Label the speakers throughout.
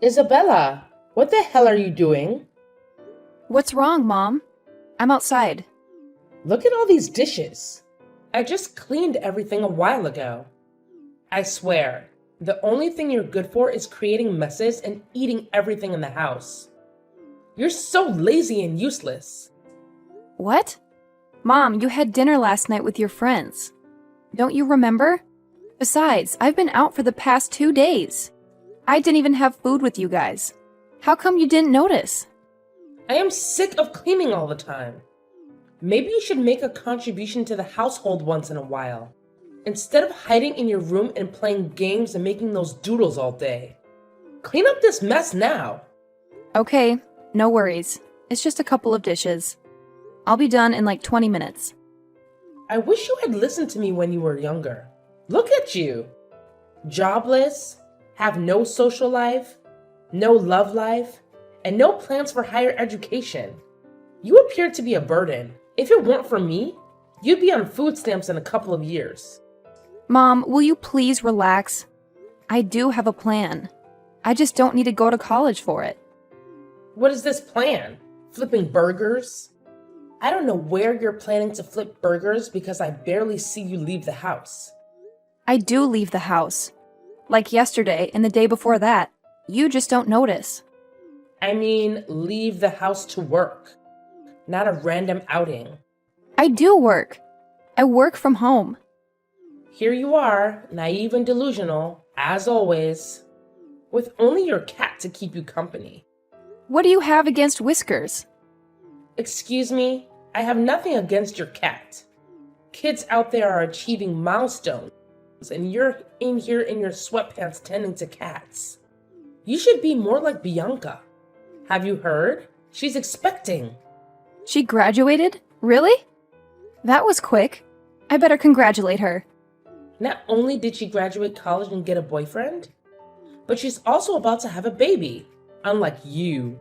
Speaker 1: Isabella, what the hell are you doing?
Speaker 2: What's wrong, Mom? I'm outside.
Speaker 1: Look at all these dishes. I just cleaned everything a while ago. I swear, the only thing you're good for is creating messes and eating everything in the house. You're so lazy and useless.
Speaker 2: What? Mom, you had dinner last night with your friends. Don't you remember? Besides, I've been out for the past 2 days. I didn't even have food with you guys. How come you didn't notice?
Speaker 1: I am sick of cleaning all the time. Maybe you should make a contribution to the household once in a while, instead of hiding in your room and playing games and making those doodles all day. Clean up this mess now.
Speaker 2: Okay, no worries. It's just a couple of dishes. I'll be done in like 20 minutes.
Speaker 1: I wish you had listened to me when you were younger. Look at you. Jobless, have no social life, no love life, and no plans for higher education. You appear to be a burden. If it weren't for me, you'd be on food stamps in a couple of years.
Speaker 2: Mom, will you please relax? I do have a plan. I just don't need to go to college for it.
Speaker 1: What is this plan? Flipping burgers? I don't know where you're planning to flip burgers because I barely see you leave the house.
Speaker 2: I do leave the house. Like yesterday and the day before that. You just don't notice.
Speaker 1: I mean, leave the house to work, not a random outing.
Speaker 2: I do work. I work from home.
Speaker 1: Here you are, naive and delusional, as always, with only your cat to keep you company.
Speaker 2: What do you have against Whiskers?
Speaker 1: Excuse me, I have nothing against your cat. Kids out there are achieving milestones, and you're in here in your sweatpants tending to cats. You should be more like Bianca. Have you heard? She's expecting.
Speaker 2: She graduated? Really? That was quick. I better congratulate her.
Speaker 1: Not only did she graduate college and get a boyfriend, but she's also about to have a baby, unlike you.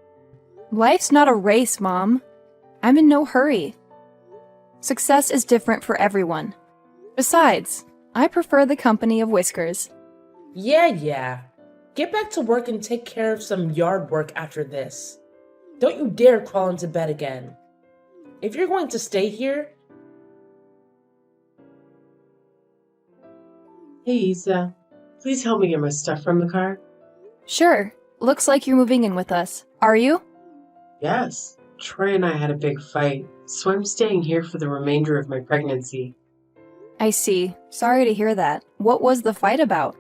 Speaker 2: Life's not a race, Mom. I'm in no hurry. Success is different for everyone. Besides, I prefer the company of Whiskers.
Speaker 1: Yeah. Get back to work and take care of some yard work after this. Don't you dare crawl into bed again. If you're going to stay here...
Speaker 3: Hey, Isa. Please help me get my stuff from the car.
Speaker 2: Sure. Looks like you're moving in with us. Are you?
Speaker 3: Yes. Troy and I had a big fight, so I'm staying here for the remainder of my pregnancy.
Speaker 2: I see. Sorry to hear that. What was the fight about?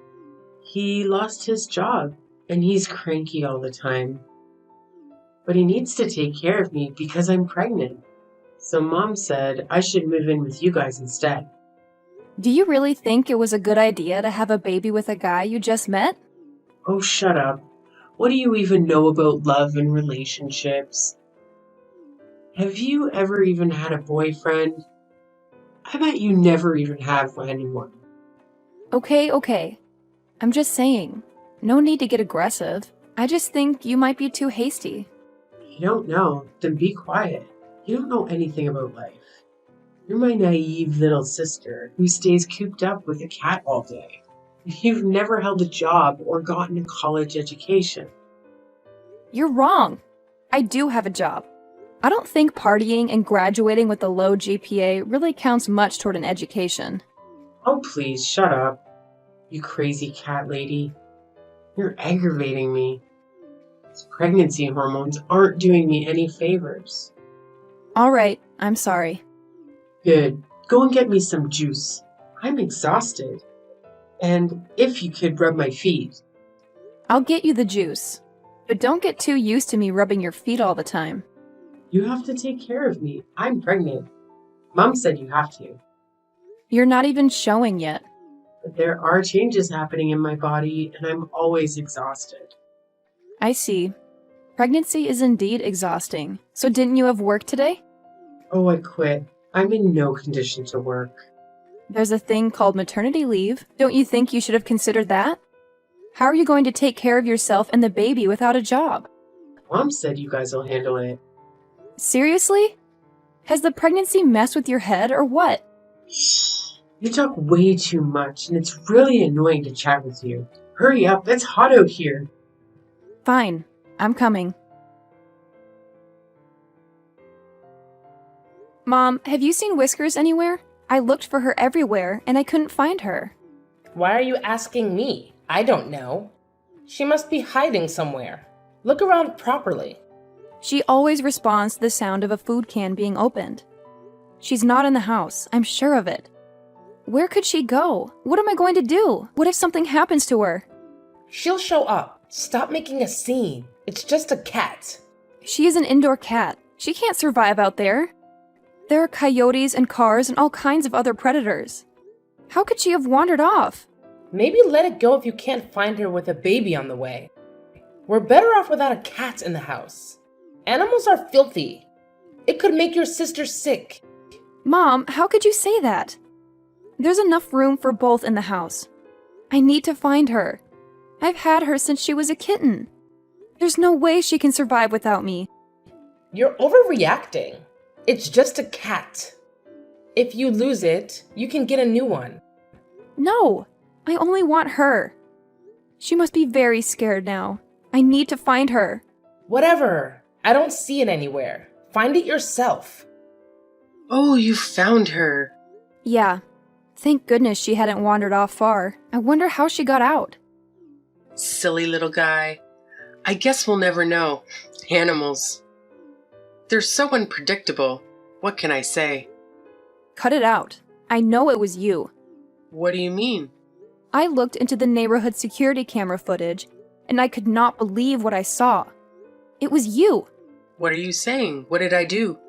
Speaker 3: He lost his job, and he's cranky all the time. But he needs to take care of me because I'm pregnant. So Mom said I should move in with you guys instead.
Speaker 2: Do you really think it was a good idea to have a baby with a guy you just met?
Speaker 3: Oh, shut up. What do you even know about love and relationships? Have you ever even had a boyfriend? I bet you never even have anyone.
Speaker 2: Okay. I'm just saying. No need to get aggressive. I just think you might be too hasty.
Speaker 3: You don't know, then be quiet. You don't know anything about life. You're my naive little sister who stays cooped up with a cat all day. You've never held a job or gotten a college education.
Speaker 2: You're wrong. I do have a job. I don't think partying and graduating with a low GPA really counts much toward an education.
Speaker 3: Oh, please, shut up. You crazy cat lady. You're aggravating me. These pregnancy hormones aren't doing me any favors.
Speaker 2: All right, I'm sorry.
Speaker 3: Good. Go and get me some juice. I'm exhausted. And if you could rub my feet.
Speaker 2: I'll get you the juice. But don't get too used to me rubbing your feet all the time.
Speaker 3: You have to take care of me. I'm pregnant. Mom said you have to.
Speaker 2: You're not even showing yet.
Speaker 3: But there are changes happening in my body, and I'm always exhausted.
Speaker 2: I see. Pregnancy is indeed exhausting. So didn't you have work today?
Speaker 3: Oh, I quit. I'm in no condition to work.
Speaker 2: There's a thing called maternity leave. Don't you think you should have considered that? How are you going to take care of yourself and the baby without a job?
Speaker 3: Mom said you guys will handle it.
Speaker 2: Seriously? Has the pregnancy messed with your head or what?
Speaker 3: Shh. You talk way too much, and it's really annoying to chat with you. Hurry up, it's hot out here.
Speaker 2: Fine, I'm coming. Mom, have you seen Whiskers anywhere? I looked for her everywhere, and I couldn't find her.
Speaker 1: Why are you asking me? I don't know. She must be hiding somewhere. Look around properly.
Speaker 2: She always responds to the sound of a food can being opened. She's not in the house, I'm sure of it. Where could she go? What am I going to do? What if something happens to her?
Speaker 1: She'll show up. Stop making a scene. It's just a cat.
Speaker 2: She is an indoor cat. She can't survive out there. There are coyotes and cars and all kinds of other predators. How could she have wandered off?
Speaker 1: Maybe let it go if you can't find her with a baby on the way. We're better off without a cat in the house. Animals are filthy. It could make your sister sick.
Speaker 2: Mom, how could you say that? There's enough room for both in the house. I need to find her. I've had her since she was a kitten. There's no way she can survive without me.
Speaker 1: You're overreacting. It's just a cat. If you lose it, you can get a new one.
Speaker 2: No, I only want her. She must be very scared now. I need to find her.
Speaker 1: Whatever. I don't see it anywhere. Find it yourself.
Speaker 3: Oh, you found her.
Speaker 2: Yeah. Thank goodness she hadn't wandered off far. I wonder how she got out.
Speaker 3: Silly little guy. I guess we'll never know. Animals. They're so unpredictable. What can I say?
Speaker 2: Cut it out. I know it was you.
Speaker 3: What do you mean?
Speaker 2: I looked into the neighborhood security camera footage, and I could not believe what I saw. It was you.
Speaker 3: What are you saying? What did I do?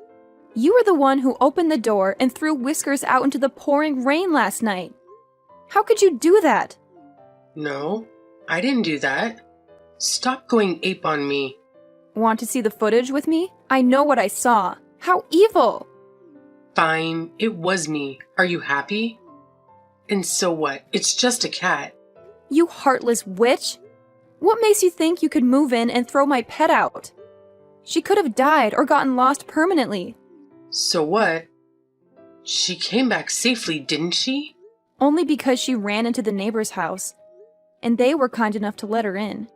Speaker 2: You were the one who opened the door and threw Whiskers out into the pouring rain last night. How could you do that?
Speaker 3: No, I didn't do that. Stop going ape on me.
Speaker 2: Want to see the footage with me? I know what I saw. How evil!
Speaker 3: Fine, it was me. Are you happy? And so what? It's just a cat.
Speaker 2: You heartless witch! What makes you think you could move in and throw my pet out? She could have died or gotten lost permanently.
Speaker 3: So what? She came back safely, didn't she?
Speaker 2: Only because she ran into the neighbor's house, and they were kind enough to let her in.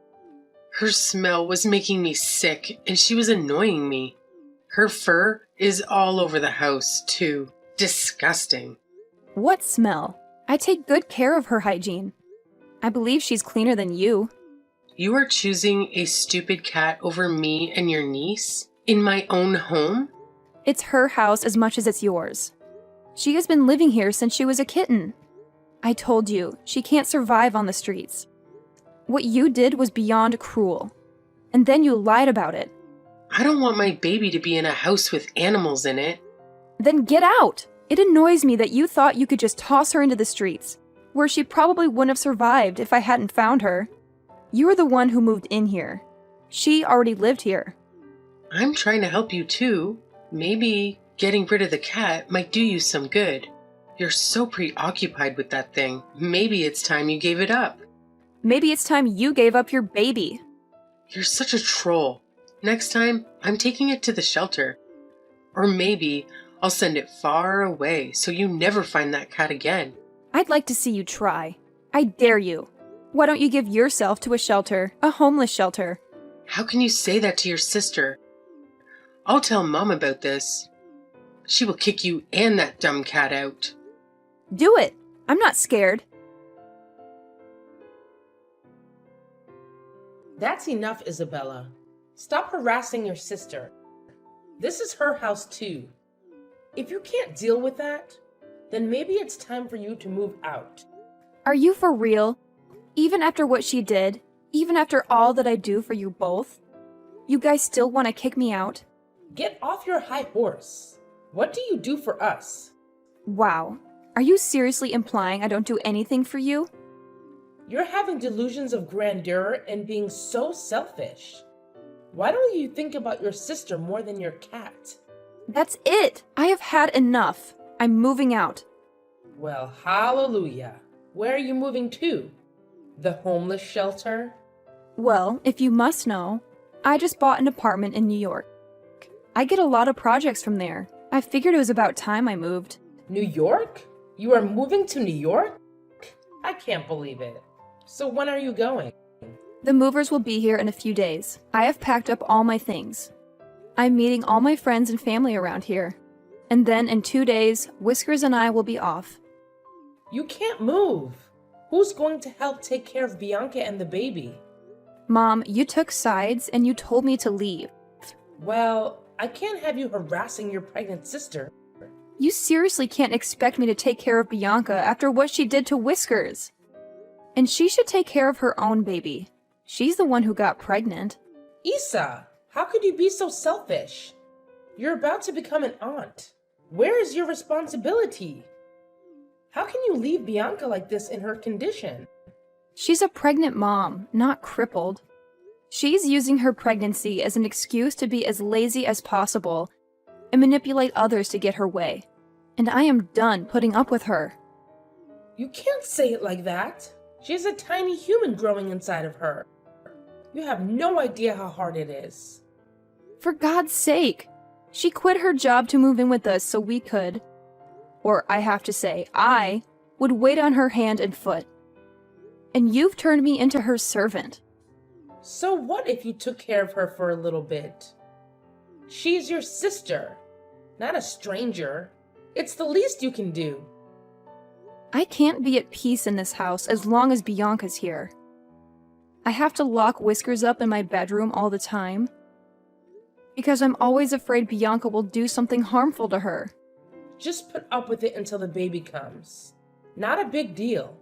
Speaker 3: Her smell was making me sick, and she was annoying me. Her fur is all over the house, too. Disgusting.
Speaker 2: What smell? I take good care of her hygiene. I believe she's cleaner than you.
Speaker 3: You are choosing a stupid cat over me and your niece? In my own home?
Speaker 2: It's her house as much as it's yours. She has been living here since she was a kitten. I told you, she can't survive on the streets. What you did was beyond cruel. And then you lied about it.
Speaker 3: I don't want my baby to be in a house with animals in it.
Speaker 2: Then get out! It annoys me that you thought you could just toss her into the streets, where she probably wouldn't have survived if I hadn't found her. You were the one who moved in here. She already lived here.
Speaker 3: I'm trying to help you too. Maybe getting rid of the cat might do you some good. You're so preoccupied with that thing. Maybe it's time you gave it up.
Speaker 2: Maybe it's time you gave up your baby.
Speaker 3: You're such a troll. Next time, I'm taking it to the shelter. Or maybe I'll send it far away so you never find that cat again.
Speaker 2: I'd like to see you try. I dare you. Why don't you give yourself to a shelter, a homeless shelter?
Speaker 3: How can you say that to your sister? I'll tell Mom about this. She will kick you and that dumb cat out.
Speaker 2: Do it. I'm not scared.
Speaker 1: That's enough, Isabella. Stop harassing your sister. This is her house too. If you can't deal with that, then maybe it's time for you to move out.
Speaker 2: Are you for real? Even after what she did, even after all that I do for you both, you guys still want to kick me out?
Speaker 1: Get off your high horse. What do you do for us?
Speaker 2: Wow. Are you seriously implying I don't do anything for you?
Speaker 1: You're having delusions of grandeur and being so selfish. Why don't you think about your sister more than your cat?
Speaker 2: That's it. I have had enough. I'm moving out.
Speaker 1: Well, hallelujah. Where are you moving to? The homeless shelter?
Speaker 2: Well, if you must know, I just bought an apartment in New York. I get a lot of projects from there. I figured it was about time I moved.
Speaker 1: New York? You are moving to New York? I can't believe it. So when are you going?
Speaker 2: The movers will be here in a few days. I have packed up all my things. I'm meeting all my friends and family around here. And then in 2 days, Whiskers and I will be off.
Speaker 1: You can't move. Who's going to help take care of Bianca and the baby?
Speaker 2: Mom, you took sides and you told me to leave.
Speaker 1: Well, I can't have you harassing your pregnant sister.
Speaker 2: You seriously can't expect me to take care of Bianca after what she did to Whiskers. And she should take care of her own baby. She's the one who got pregnant.
Speaker 1: Isa, how could you be so selfish? You're about to become an aunt. Where is your responsibility? How can you leave Bianca like this in her condition?
Speaker 2: She's a pregnant mom, not crippled. She's using her pregnancy as an excuse to be as lazy as possible and manipulate others to get her way. And I am done putting up with her.
Speaker 1: You can't say it like that. She has a tiny human growing inside of her. You have no idea how hard it is.
Speaker 2: For God's sake! She quit her job to move in with us so we could, or I have to say, I would wait on her hand and foot. And you've turned me into her servant.
Speaker 1: So what if you took care of her for a little bit? She's your sister, not a stranger. It's the least you can do.
Speaker 2: I can't be at peace in this house as long as Bianca's here. I have to lock Whiskers up in my bedroom all the time because I'm always afraid Bianca will do something harmful to her.
Speaker 1: Just put up with it until the baby comes. Not a big deal.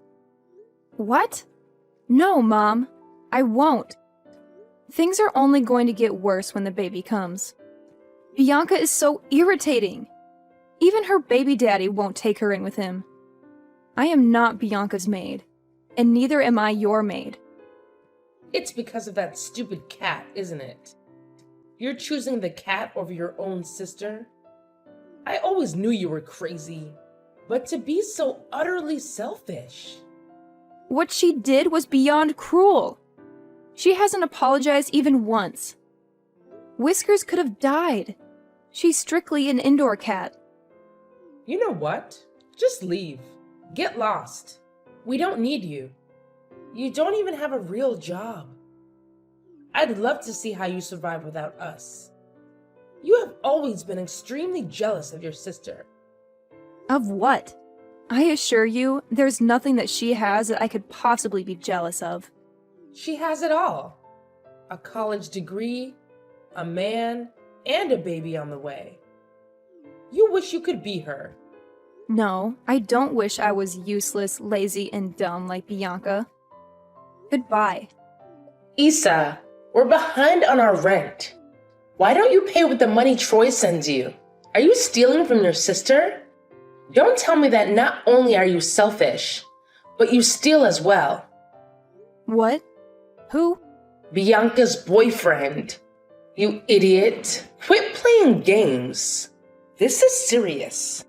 Speaker 2: What? No, Mom. I won't. Things are only going to get worse when the baby comes. Bianca is so irritating. Even her baby daddy won't take her in with him. I am not Bianca's maid, and neither am I your maid.
Speaker 1: It's because of that stupid cat, isn't it? You're choosing the cat over your own sister? I always knew you were crazy, but to be so utterly selfish.
Speaker 2: What she did was beyond cruel. She hasn't apologized even once. Whiskers could have died. She's strictly an indoor cat.
Speaker 1: You know what? Just leave. Get lost. We don't need you. You don't even have a real job. I'd love to see how you survive without us. You have always been extremely jealous of your sister.
Speaker 2: Of what? I assure you, there's nothing that she has that I could possibly be jealous of.
Speaker 1: She has it all. A college degree, a man, and a baby on the way. You wish you could be her.
Speaker 2: No, I don't wish I was useless, lazy, and dumb like Bianca. Goodbye.
Speaker 1: Isa, we're behind on our rent. Why don't you pay with the money Troy sends you? Are you stealing from your sister? Don't tell me that not only are you selfish, but you steal as well.
Speaker 2: What? Who?
Speaker 1: Bianca's boyfriend. You idiot. Quit playing games. This is serious.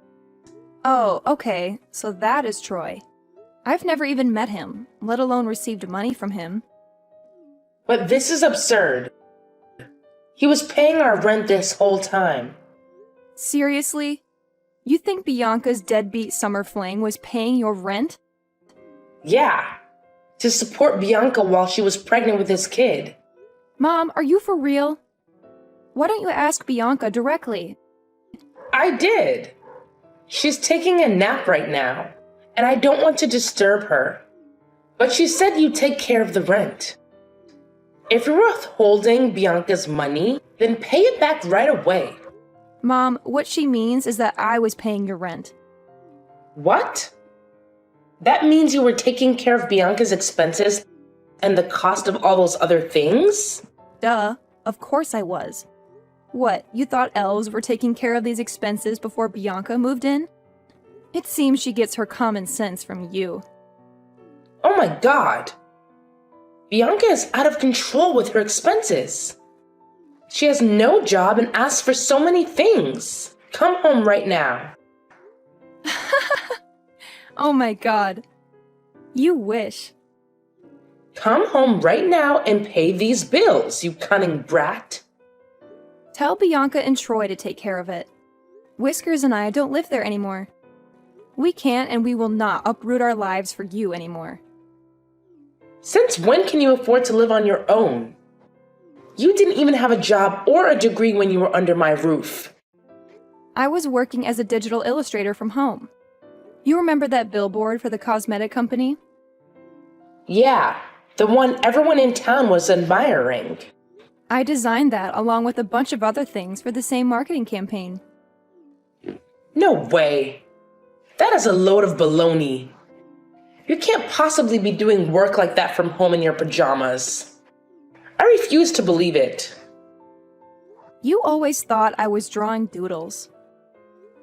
Speaker 2: Oh, okay, so that is Troy. I've never even met him, let alone received money from him.
Speaker 1: But this is absurd. He was paying our rent this whole time.
Speaker 2: Seriously? You think Bianca's deadbeat summer fling was paying your rent?
Speaker 1: Yeah, to support Bianca while she was pregnant with his kid.
Speaker 2: Mom, are you for real? Why don't you ask Bianca directly?
Speaker 1: I did. She's taking a nap right now, and I don't want to disturb her. But she said you take care of the rent. If you're withholding Bianca's money, then pay it back right away.
Speaker 2: Mom, what she means is that I was paying your rent.
Speaker 1: What? That means you were taking care of Bianca's expenses and the cost of all those other things?
Speaker 2: Duh, of course I was. What, you thought elves were taking care of these expenses before Bianca moved in? It seems she gets her common sense from you.
Speaker 1: Oh my god! Bianca is out of control with her expenses. She has no job and asks for so many things. Come home right now.
Speaker 2: Oh my god. You wish.
Speaker 1: Come home right now and pay these bills, you cunning brat.
Speaker 2: Tell Bianca and Troy to take care of it. Whiskers and I don't live there anymore. We can't and we will not uproot our lives for you anymore.
Speaker 1: Since when can you afford to live on your own? You didn't even have a job or a degree when you were under my roof.
Speaker 2: I was working as a digital illustrator from home. You remember that billboard for the cosmetic company?
Speaker 1: Yeah, the one everyone in town was admiring.
Speaker 2: I designed that along with a bunch of other things for the same marketing campaign.
Speaker 1: No way. That is a load of baloney. You can't possibly be doing work like that from home in your pajamas. I refuse to believe it.
Speaker 2: You always thought I was drawing doodles.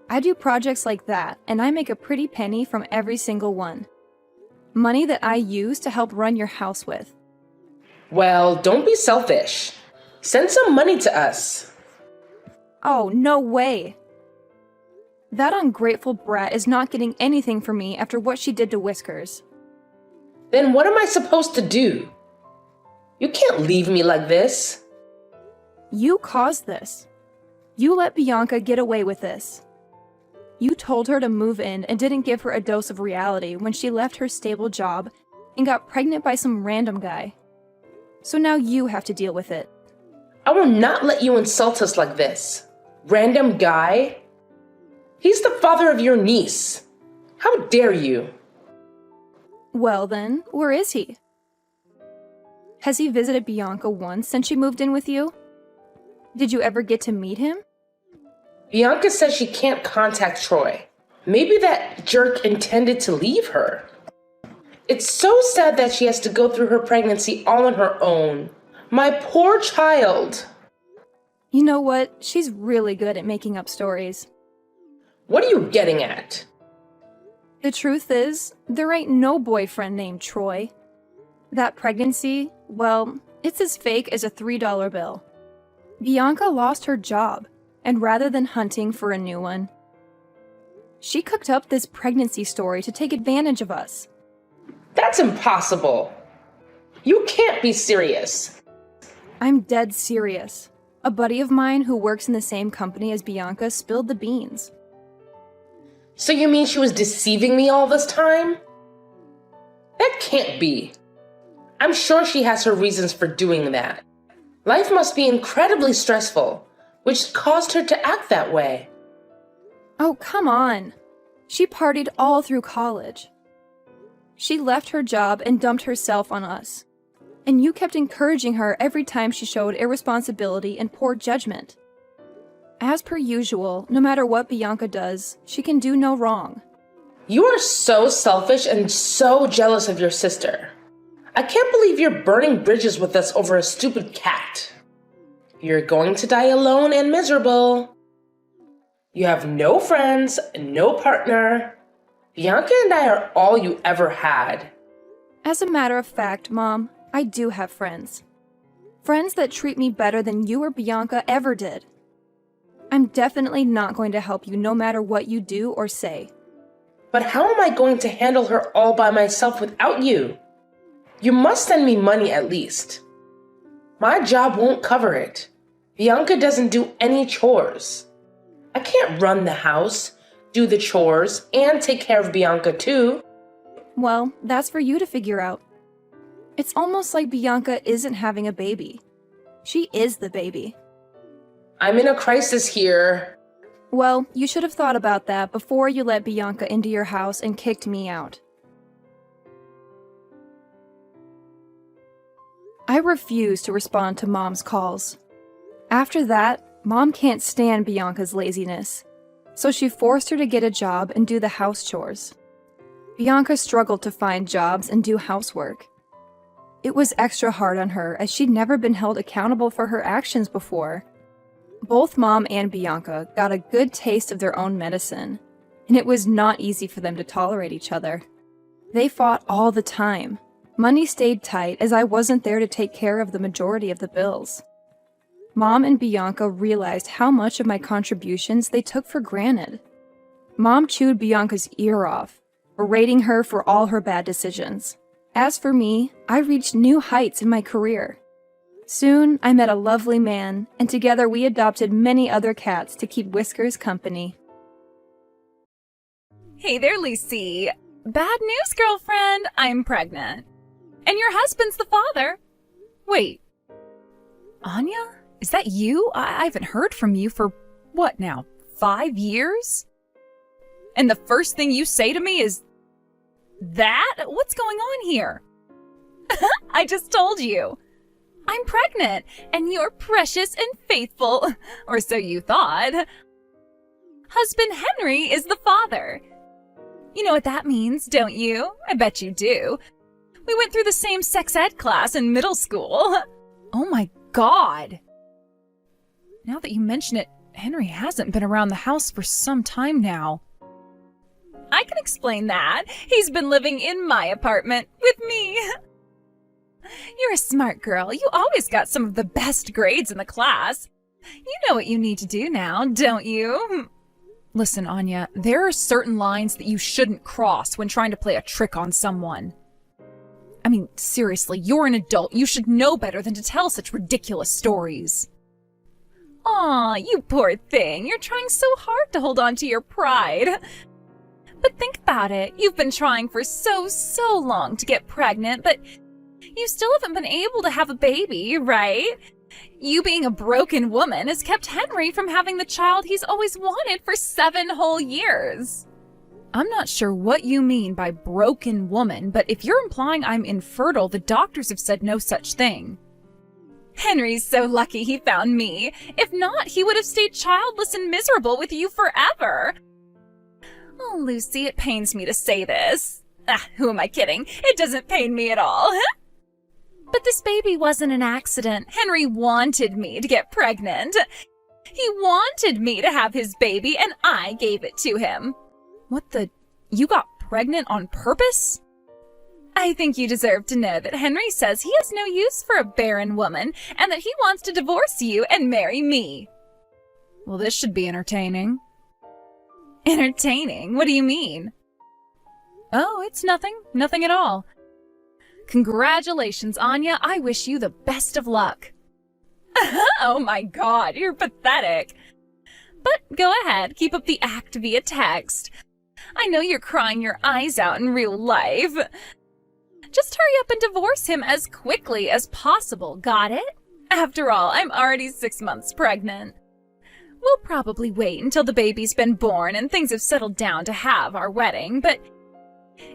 Speaker 2: I do projects like that, and I make a pretty penny from every single one. Money that I use to help run your house with.
Speaker 1: Well, don't be selfish. Send some money to us.
Speaker 2: Oh, no way. That ungrateful brat is not getting anything from me after what she did to Whiskers.
Speaker 1: Then what am I supposed to do? You can't leave me like this.
Speaker 2: You caused this. You let Bianca get away with this. You told her to move in and didn't give her a dose of reality when she left her stable job and got pregnant by some random guy. So now you have to deal with it.
Speaker 1: I will not let you insult us like this. Random guy? He's the father of your niece. How dare you?
Speaker 2: Well then, where is he? Has he visited Bianca once since she moved in with you? Did you ever get to meet him?
Speaker 1: Bianca says she can't contact Troy. Maybe that jerk intended to leave her. It's so sad that she has to go through her pregnancy all on her own. My poor child.
Speaker 2: You know what? She's really good at making up stories.
Speaker 1: What are you getting at?
Speaker 2: The truth is, there ain't no boyfriend named Troy. That pregnancy, well, it's as fake as a $3 bill. Bianca lost her job, and rather than hunting for a new one, she cooked up this pregnancy story to take advantage of us.
Speaker 1: That's impossible. You can't be serious.
Speaker 2: I'm dead serious. A buddy of mine who works in the same company as Bianca spilled the beans.
Speaker 1: So you mean she was deceiving me all this time? That can't be. I'm sure she has her reasons for doing that. Life must be incredibly stressful, which caused her to act that way.
Speaker 2: Oh, come on. She partied all through college. She left her job and dumped herself on us. And you kept encouraging her every time she showed irresponsibility and poor judgment. As per usual, no matter what Bianca does, she can do no wrong.
Speaker 1: You are so selfish and so jealous of your sister. I can't believe you're burning bridges with us over a stupid cat. You're going to die alone and miserable. You have no friends, no partner. Bianca and I are all you ever had.
Speaker 2: As a matter of fact, Mom, I do have friends. Friends that treat me better than you or Bianca ever did. I'm definitely not going to help you no matter what you do or say.
Speaker 1: But how am I going to handle her all by myself without you? You must send me money at least. My job won't cover it. Bianca doesn't do any chores. I can't run the house, do the chores, and take care of Bianca too.
Speaker 2: Well, that's for you to figure out. It's almost like Bianca isn't having a baby. She is the baby.
Speaker 1: I'm in a crisis here.
Speaker 2: Well, you should have thought about that before you let Bianca into your house and kicked me out. I refuse to respond to Mom's calls. After that, Mom can't stand Bianca's laziness, so she forced her to get a job and do the house chores. Bianca struggled to find jobs and do housework. It was extra hard on her as she'd never been held accountable for her actions before. Both Mom and Bianca got a good taste of their own medicine, and it was not easy for them to tolerate each other. They fought all the time. Money stayed tight as I wasn't there to take care of the majority of the bills. Mom and Bianca realized how much of my contributions they took for granted. Mom chewed Bianca's ear off, berating her for all her bad decisions. As for me, I reached new heights in my career. Soon, I met a lovely man, and together we adopted many other cats to keep Whiskers company.
Speaker 4: Hey there, Lucy. Bad news, girlfriend. I'm pregnant.
Speaker 2: And your husband's the father. Wait, Anya? Is that you? I haven't heard from you for, what now, 5 years? And the first thing you say to me is, that? What's going on here? I just told you. I'm pregnant, and you're precious and faithful, or so you thought. Husband Henry is the father. You know what that means, don't you? I bet you do. We went through the same sex ed class in middle school. Oh my God. Now that you mention it, Henry hasn't been around the house for some time now. I can explain that. He's been living in my apartment with me. You're a smart girl. You always got some of the best grades in the class. You know what you need to do now, don't you? Listen, Anya, there are certain lines that you shouldn't cross when trying to play a trick on someone. I mean, seriously, you're an adult. You should know better than to tell such ridiculous stories. Aw, you poor thing. You're trying so hard to hold on to your pride. But think about it. You've been trying for so long to get pregnant, but you still haven't been able to have a baby, right? You being a broken woman has kept Henry from having the child he's always wanted for 7 whole years. I'm not sure what you mean by broken woman, but if you're implying I'm infertile, the doctors have said no such thing. Henry's so lucky he found me. If not, he would have stayed childless and miserable with you forever. Oh, Lucy, it pains me to say this. Who am I kidding? It doesn't pain me at all. But this baby wasn't an accident. Henry wanted me to get pregnant. He wanted me to have his baby, and I gave it to him. What the? You got pregnant on purpose? I think you deserve to know that Henry says he has no use for a barren woman, and that he wants to divorce you and marry me. Well, this should be entertaining. Entertaining? What do you mean? Oh, it's nothing. Nothing at all. Congratulations, Anya. I wish you the best of luck. Oh my God, you're pathetic. But go ahead, keep up the act via text. I know you're crying your eyes out in real life. Just hurry up and divorce him as quickly as possible, got it? After all, I'm already 6 months pregnant. We'll probably wait until the baby's been born and things have settled down to have our wedding, but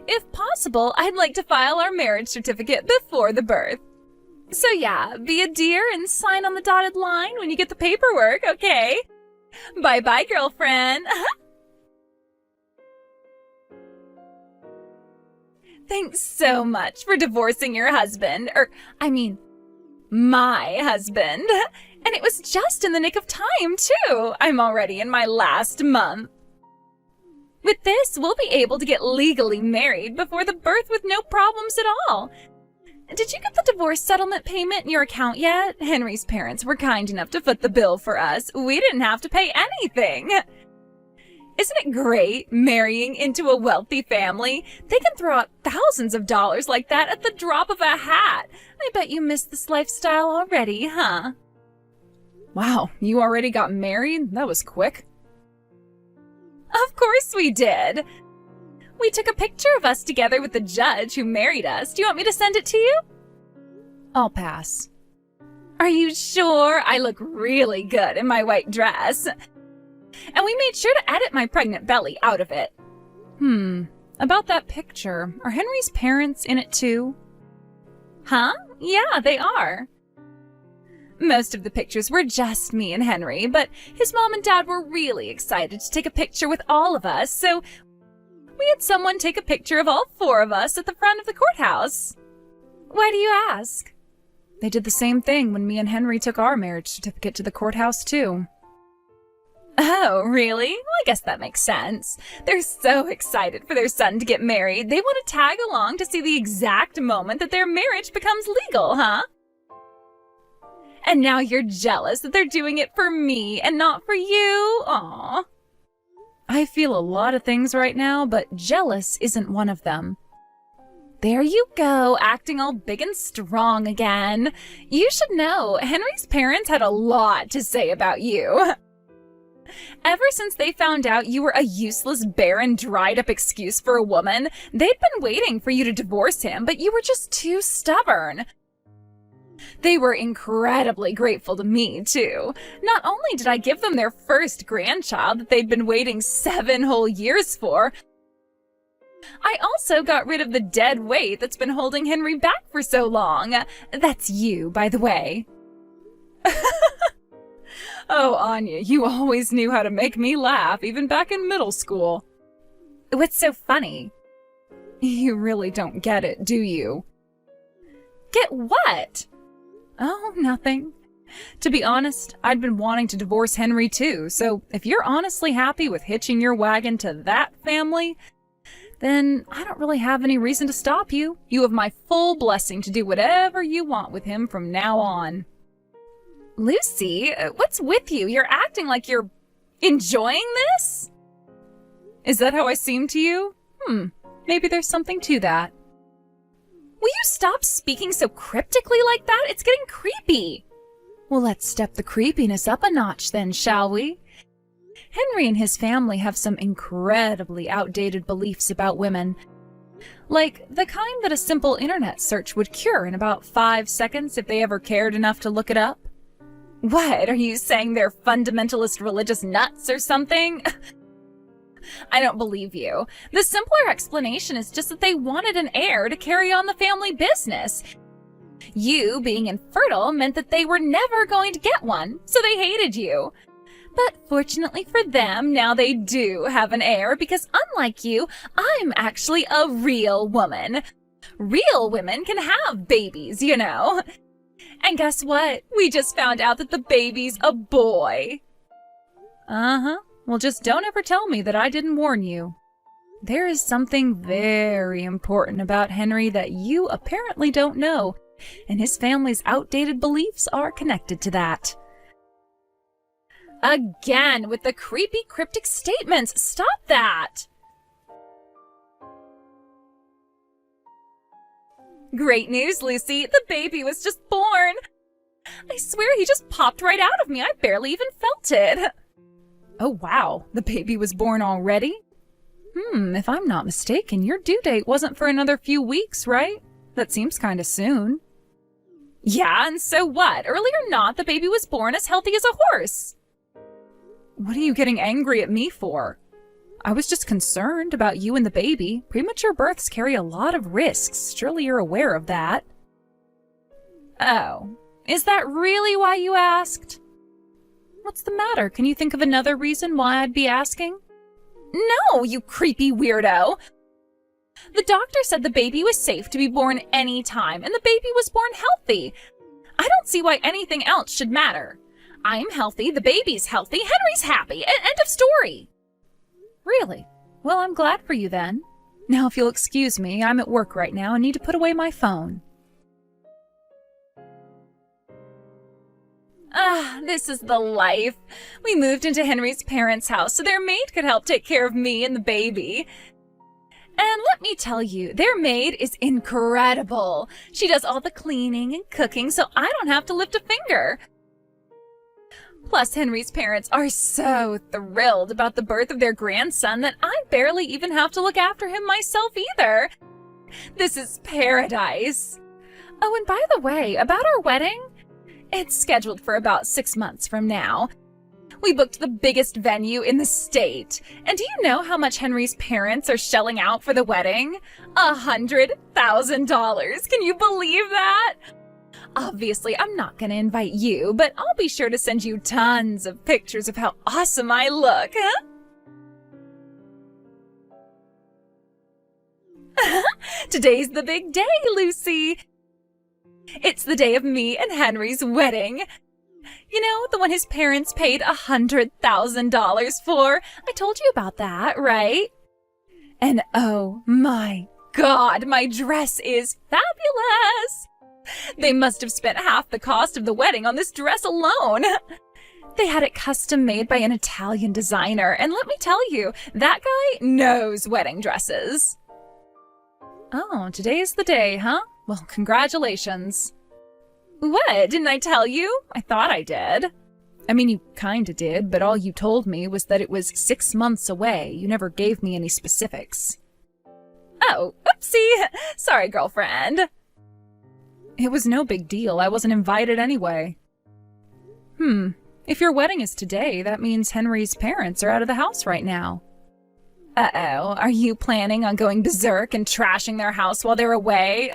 Speaker 2: if possible, I'd like to file our marriage certificate before the birth. So yeah, be a dear and sign on the dotted line when you get the paperwork, okay? Bye-bye, girlfriend. Thanks so much for divorcing your husband, my husband. And it was just in the nick of time, too. I'm already in my last month. With this, we'll be able to get legally married before the birth with no problems at all. Did you get the divorce settlement payment in your account yet? Henry's parents were kind enough to foot the bill for us. We didn't have to pay anything. Isn't it great, marrying into a wealthy family? They can throw out thousands of dollars like that at the drop of a hat. I bet you miss this lifestyle already, huh? Wow, you already got married? That was quick. Of course we did. We took a picture of us together with the judge who married us. Do you want me to send it to you? I'll pass. Are you sure? I look really good in my white dress. And we made sure to edit my pregnant belly out of it. About that picture, are Henry's parents in it too? Huh? Yeah, they are. Most of the pictures were just me and Henry, but his mom and dad were really excited to take a picture with all of us, so we had someone take a picture of all 4 of us at the front of the courthouse. Why do you ask? They did the same thing when me and Henry took our marriage certificate to the courthouse, too. Oh, really? Well, I guess that makes sense. They're so excited for their son to get married. They want to tag along to see the exact moment that their marriage becomes legal, huh? And now you're jealous that they're doing it for me and not for you? Aw. I feel a lot of things right now, but jealous isn't one of them. There you go, acting all big and strong again. You should know, Henry's parents had a lot to say about you. Ever since they found out you were a useless, barren, dried-up excuse for a woman, they'd been waiting for you to divorce him, but you were just too stubborn. They were incredibly grateful to me, too. Not only did I give them their first grandchild that they'd been waiting 7 whole years for, I also got rid of the dead weight that's been holding Henry back for so long. That's you, by the way. Oh, Anya, you always knew how to make me laugh, even back in middle school. What's so funny? You really don't get it, do you? Get what? Oh, nothing. To be honest, I'd been wanting to divorce Henry too, so if you're honestly happy with hitching your wagon to that family, then I don't really have any reason to stop you. You have my full blessing to do whatever you want with him from now on. Lucy, what's with you? You're acting like you're enjoying this? Is that how I seem to you? Maybe there's something to that. Will you stop speaking so cryptically like that? It's getting creepy. Well, let's step the creepiness up a notch then, shall we? Henry and his family have some incredibly outdated beliefs about women. Like the kind that a simple internet search would cure in about 5 seconds if they ever cared enough to look it up. What, are you saying they're fundamentalist religious nuts or something? I don't believe you. The simpler explanation is just that they wanted an heir to carry on the family business. You being infertile meant that they were never going to get one, so they hated you. But fortunately for them, now they do have an heir because unlike you, I'm actually a real woman. Real women can have babies, you know. And guess what? We just found out that the baby's a boy. Uh-huh. Well, just don't ever tell me that I didn't warn you. There is something very important about Henry that you apparently don't know, and his family's outdated beliefs are connected to that. Again, with the creepy, cryptic statements. Stop that! Great news, Lucy. The baby was just born. I swear he just popped right out of me. I barely even felt it. Oh, wow. The baby was born already? If I'm not mistaken, your due date wasn't for another few weeks, right? That seems kind of soon. Yeah, and so what? Early or not, the baby was born as healthy as a horse. What are you getting angry at me for? I was just concerned about you and the baby. Premature births carry a lot of risks. Surely you're aware of that. Oh, is that really why you asked? What's the matter? Can you think of another reason why I'd be asking? No, you creepy weirdo! The doctor said the baby was safe to be born any time, and the baby was born healthy. I don't see why anything else should matter. I'm healthy, the baby's healthy, Henry's happy. End of story. Really? Well, I'm glad for you then. Now, if you'll excuse me, I'm at work right now and need to put away my phone. This is the life. We moved into Henry's parents' house so their maid could help take care of me and the baby. And let me tell you, their maid is incredible. She does all the cleaning and cooking so I don't have to lift a finger. Plus, Henry's parents are so thrilled about the birth of their grandson that I barely even have to look after him myself either. This is paradise. Oh, and by the way, about our wedding, it's scheduled for about 6 months from now. We booked the biggest venue in the state. And do you know how much Henry's parents are shelling out for the wedding? $100,000. Can you believe that? Obviously, I'm not going to invite you, but I'll be sure to send you tons of pictures of how awesome I look, huh? Today's the big day, Lucy. It's the day of me and Henry's wedding. You know, the one his parents paid $100,000 for. I told you about that, right? And oh my God, my dress is fabulous. They must have spent half the cost of the wedding on this dress alone. They had it custom made by an Italian designer, and let me tell you, that guy knows wedding dresses. Oh, today's the day, huh? Well, congratulations. What, didn't I tell you? I thought I did. I mean, you kinda did, but all you told me was that it was 6 months away. You never gave me any specifics. Oh, oopsie! Sorry, girlfriend. It was no big deal. I wasn't invited anyway. If your wedding is today, that means Henry's parents are out of the house right now. Uh-oh, are you planning on going berserk and trashing their house while they're away?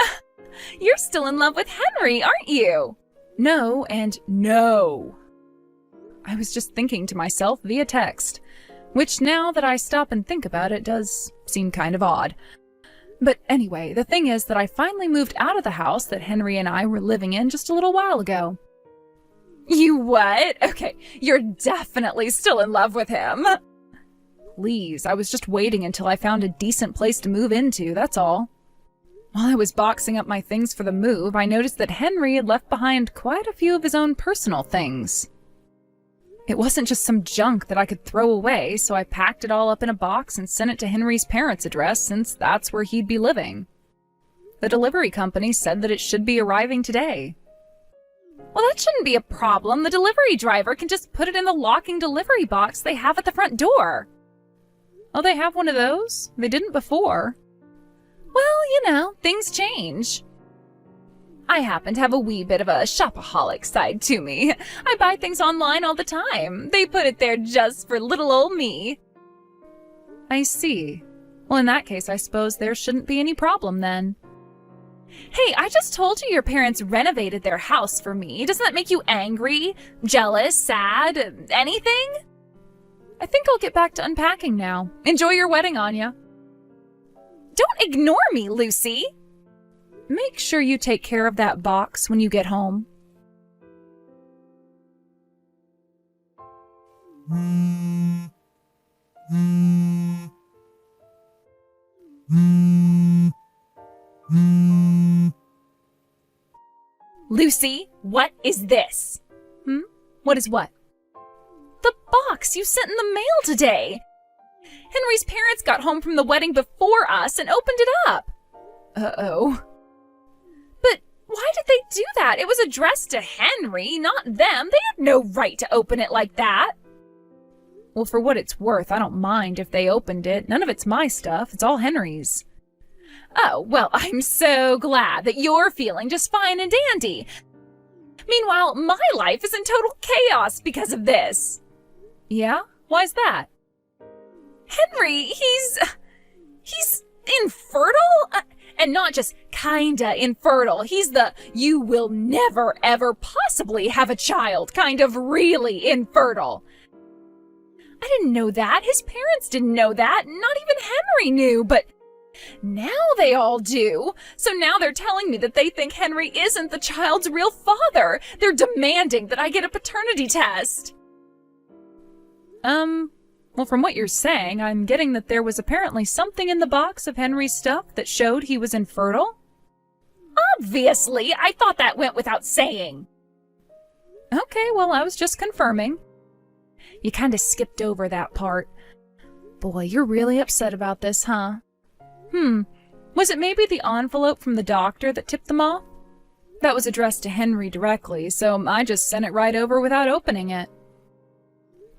Speaker 2: You're still in love with Henry, aren't you? No and no. I was just thinking to myself via text, which now that I stop and think about it does seem kind of odd. But anyway, the thing is that I finally moved out of the house that Henry and I were living in just a little while ago. You what? Okay, you're definitely still in love with him. Please, I was just waiting until I found a decent place to move into, that's all. While I was boxing up my things for the move, I noticed that Henry had left behind quite a few of his own personal things. It wasn't just some junk that I could throw away, so I packed it all up in a box and sent it to Henry's parents' address since that's where he'd be living. The delivery company said that it should be arriving today. Well, that shouldn't be a problem. The delivery driver can just put it in the locking delivery box they have at the front door. Oh, they have one of those? They didn't before. Well, things change. I happen to have a wee bit of a shopaholic side to me. I buy things online all the time. They put it there just for little old me. I see. Well, in that case, I suppose there shouldn't be any problem then. Hey, I just told you your parents renovated their house for me. Doesn't that make you angry, jealous, sad, anything? I think I'll get back to unpacking now. Enjoy your wedding, Anya. Don't ignore me, Lucy. Make sure you take care of that box when you get home. Lucy, what is this? What is what? The box you sent in the mail today. Henry's parents got home from the wedding before us and opened it up. Uh-oh. But why did they do that? It was addressed to Henry, not them. They had no right to open it like that. Well, for what it's worth, I don't mind if they opened it. None of it's my stuff. It's all Henry's. Oh, well, I'm so glad that you're feeling just fine and dandy. Meanwhile, my life is in total chaos because of this. Yeah? Why's that? Henry, he's infertile? And not just kinda infertile. He's the you will never ever possibly have a child kind of really infertile. I didn't know that. His parents didn't know that. Not even Henry knew, but now they all do. So now they're telling me that they think Henry isn't the child's real father. They're demanding that I get a paternity test. Well, from what you're saying, I'm getting that there was apparently something in the box of Henry's stuff that showed he was infertile? Obviously! I thought that went without saying. Okay, well, I was just confirming. You kinda skipped over that part. Boy, you're really upset about this, huh? Was it maybe the envelope from the doctor that tipped them off? That was addressed to Henry directly, so I just sent it right over without opening it.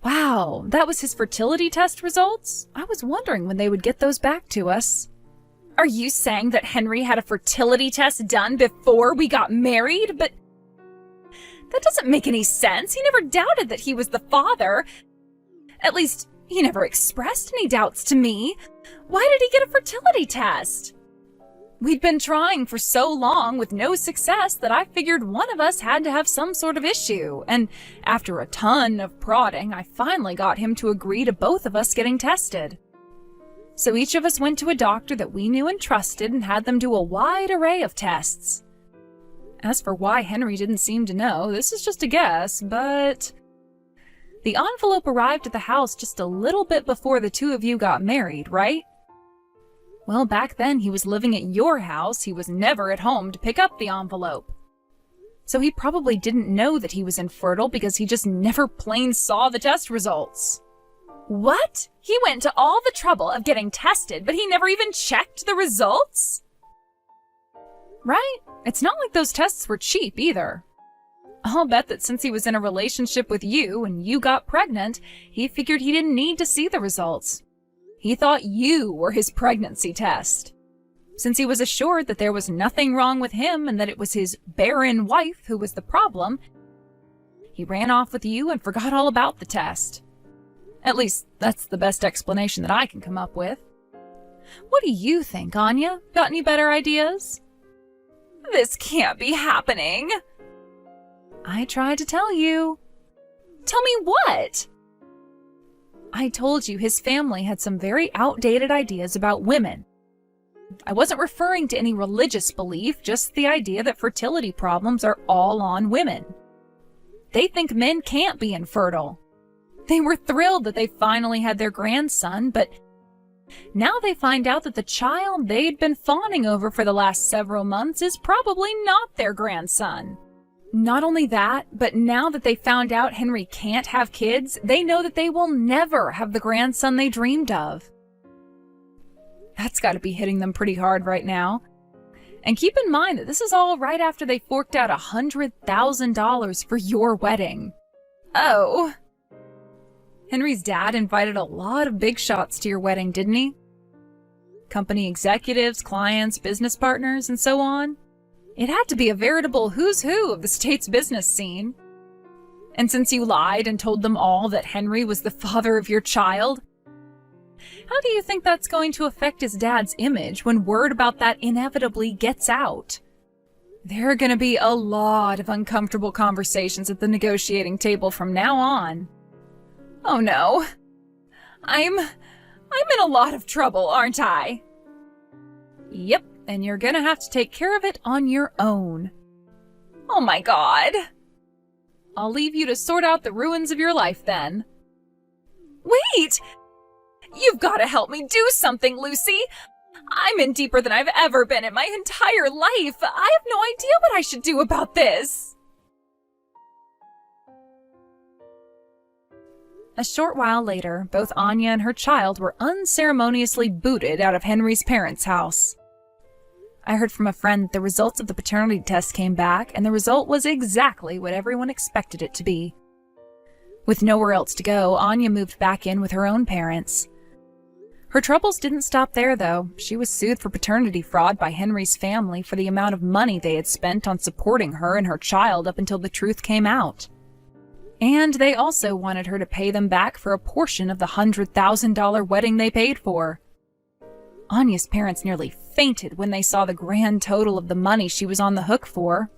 Speaker 2: Wow, that was his fertility test results? I was wondering when they would get those back to us. Are you saying that Henry had a fertility test done before we got married? But that doesn't make any sense. He never doubted that he was the father. At least, he never expressed any doubts to me. Why did he get a fertility test? We'd been trying for so long with no success that I figured one of us had to have some sort of issue, and after a ton of prodding, I finally got him to agree to both of us getting tested. So each of us went to a doctor that we knew and trusted and had them do a wide array of tests. As for why Henry didn't seem to know, this is just a guess, but the envelope arrived at the house just a little bit before the two of you got married, right? Well, back then he was living at your house. He was never at home to pick up the envelope. So he probably didn't know that he was infertile because he just never plain saw the test results. What? He went to all the trouble of getting tested, but he never even checked the results? Right? It's not like those tests were cheap either. I'll bet that since he was in a relationship with you and you got pregnant, he figured he didn't need to see the results. He thought you were his pregnancy test. Since he was assured that there was nothing wrong with him and that it was his barren wife who was the problem, he ran off with you and forgot all about the test. At least, that's the best explanation that I can come up with. What do you think, Anya? Got any better ideas? This can't be happening. I tried to tell you. Tell me what? I told you his family had some very outdated ideas about women. I wasn't referring to any religious belief, just the idea that fertility problems are all on women. They think men can't be infertile. They were thrilled that they finally had their grandson, but now they find out that the child they'd been fawning over for the last several months is probably not their grandson. Not only that, but now that they found out Henry can't have kids, they know that they will never have the grandson they dreamed of. That's got to be hitting them pretty hard right now. And keep in mind that this is all right after they forked out $100,000 for your wedding. Oh. Henry's dad invited a lot of big shots to your wedding, didn't he? Company executives, clients, business partners, and so on. It had to be a veritable who's who of the state's business scene. And since you lied and told them all that Henry was the father of your child, how do you think that's going to affect his dad's image when word about that inevitably gets out? There are going to be a lot of uncomfortable conversations at the negotiating table from now on. Oh no. I'm in a lot of trouble, aren't I? Yep, and you're gonna have to take care of it on your own. Oh my God. I'll leave you to sort out the ruins of your life then. Wait! You've got to help me do something, Lucy! I'm in deeper than I've ever been in my entire life. I have no idea what I should do about this. A short while later, both Anya and her child were unceremoniously booted out of Henry's parents' house. I heard from a friend that the results of the paternity test came back, and the result was exactly what everyone expected it to be. With nowhere else to go, Anya moved back in with her own parents. Her troubles didn't stop there, though. She was sued for paternity fraud by Henry's family for the amount of money they had spent on supporting her and her child up until the truth came out. And they also wanted her to pay them back for a portion of the $100,000 wedding they paid for. Anya's parents nearly fainted when they saw the grand total of the money she was on the hook for,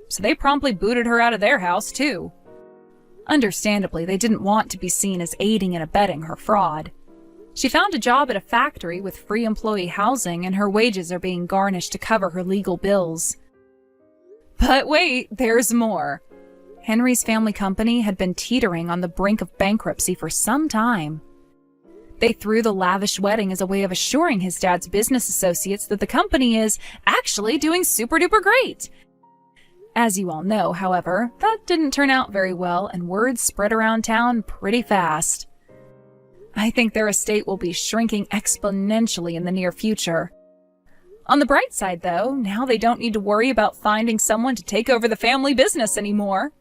Speaker 2: so they promptly booted her out of their house, too. Understandably, they didn't want to be seen as aiding and abetting her fraud. She found a job at a factory with free employee housing, and her wages are being garnished to cover her legal bills. But wait, there's more. Henry's family company had been teetering on the brink of bankruptcy for some time. They threw the lavish wedding as a way of assuring his dad's business associates that the company is actually doing super-duper great. As you all know, however, that didn't turn out very well, and word spread around town pretty fast. I think their estate will be shrinking exponentially in the near future. On the bright side, though, now they don't need to worry about finding someone to take over the family business anymore.